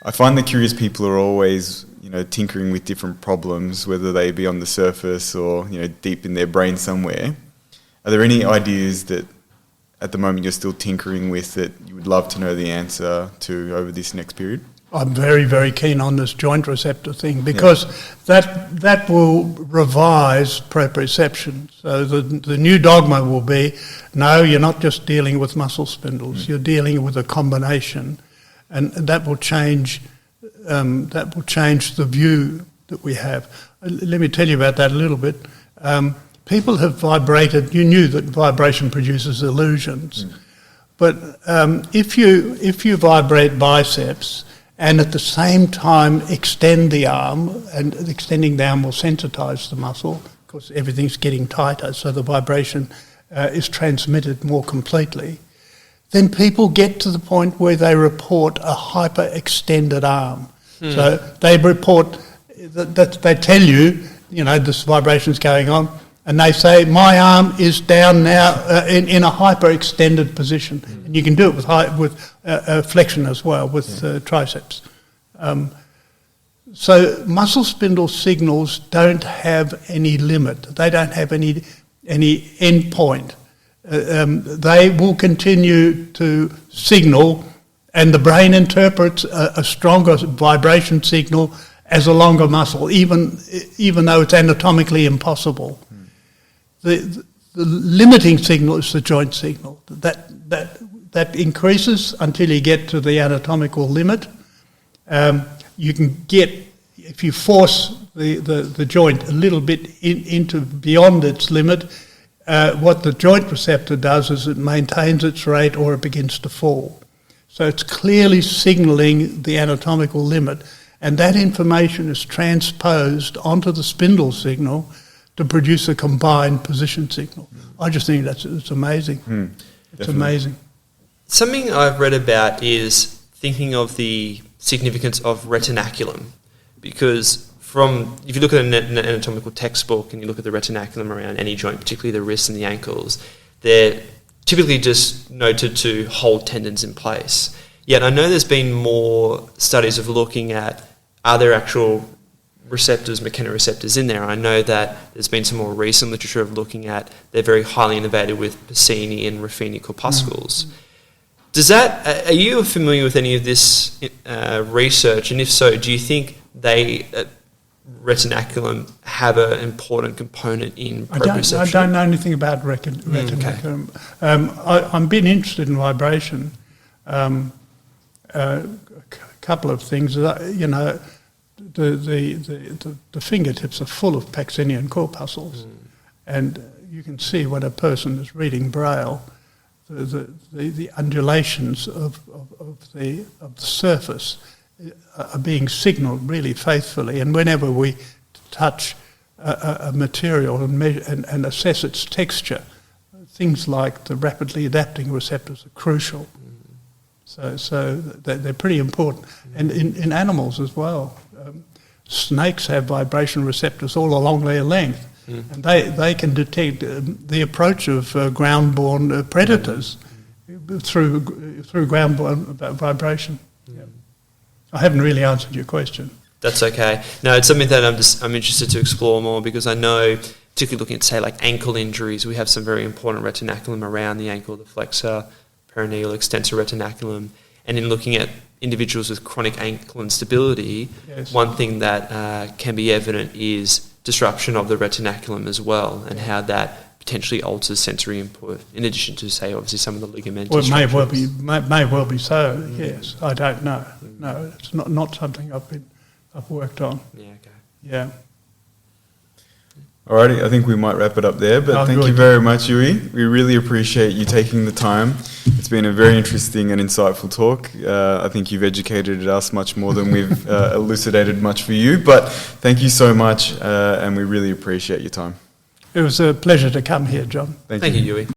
I find that curious people are always, tinkering with different problems, whether they be on the surface or, deep in their brain somewhere. Are there any ideas that at the moment you're still tinkering with that you would love to know the answer to over this next period? I'm very, very keen on this joint receptor thing because that will revise proprioception. So the new dogma will be, no, you're not just dealing with muscle spindles, you're dealing with a combination, and that will change. That will change the view that we have. Let me tell you about that a little bit. People have vibrated. You knew that vibration produces illusions, but if you vibrate biceps and at the same time extend the arm, and extending the arm will sensitize the muscle because everything's getting tighter, so the vibration is transmitted more completely, then people get to the point where they report a hyper-extended arm. So they report that they tell you, this vibration's going on, and they say, my arm is down now in a hyper-extended position. And you can do it with flexion as well, with triceps. So muscle spindle signals don't have any limit. They don't have any end point. They will continue to signal, and the brain interprets a stronger vibration signal as a longer muscle, even though it's anatomically impossible. The limiting signal is the joint signal. That increases until you get to the anatomical limit. You can get, if you force the joint a little bit into beyond its limit, what the joint receptor does is it maintains its rate or it begins to fall. So it's clearly signalling the anatomical limit, and that information is transposed onto the spindle signal to produce a combined position signal. I just think it's amazing. It's amazing. Something I've read about is thinking of the significance of retinaculum, because if you look at an anatomical textbook and you look at the retinaculum around any joint, particularly the wrists and the ankles, they're typically just noted to hold tendons in place. Yet I know there's been more studies of looking at, are there actual receptors, mechanoreceptors in there? I know that there's been some more recent literature of looking at, they're very highly innervated with Pacini and Ruffini corpuscles. Are you familiar with any of this research? And if so, do you think retinaculum have an important component in proprioception? I don't know anything about retinaculum. Okay. I'm been interested in vibration. A couple of things. The fingertips are full of Paxinian corpuscles, and you can see when a person is reading Braille, the undulations of the surface are being signalled really faithfully. And whenever we touch a material and measure and assess its texture, things like the rapidly adapting receptors are crucial. So they're pretty important. And in animals as well. Snakes have vibration receptors all along their length, and they can detect the approach of ground-born predators through ground-born vibration. I haven't really answered your question. That's okay. No, it's something that I'm interested to explore more, because I know, particularly looking at, say, like ankle injuries, we have some very important retinaculum around the ankle, the flexor, peroneal, extensor retinaculum. And in looking at individuals with chronic ankle instability, one thing that can be evident is disruption of the retinaculum as well, and how that potentially alters sensory input, in addition to, say, obviously some of the ligamental structures. May well be so. Yes, I don't know. No, it's not something I've worked on. Yeah. Okay. Yeah. Alrighty, I think we might wrap it up there, but thank you very much, Uwe. We really appreciate you taking the time. It's been a very interesting and insightful talk. I think you've educated us much more than we've elucidated much for you, but thank you so much, and we really appreciate your time. It was a pleasure to come here, John. Thank you, Uwe.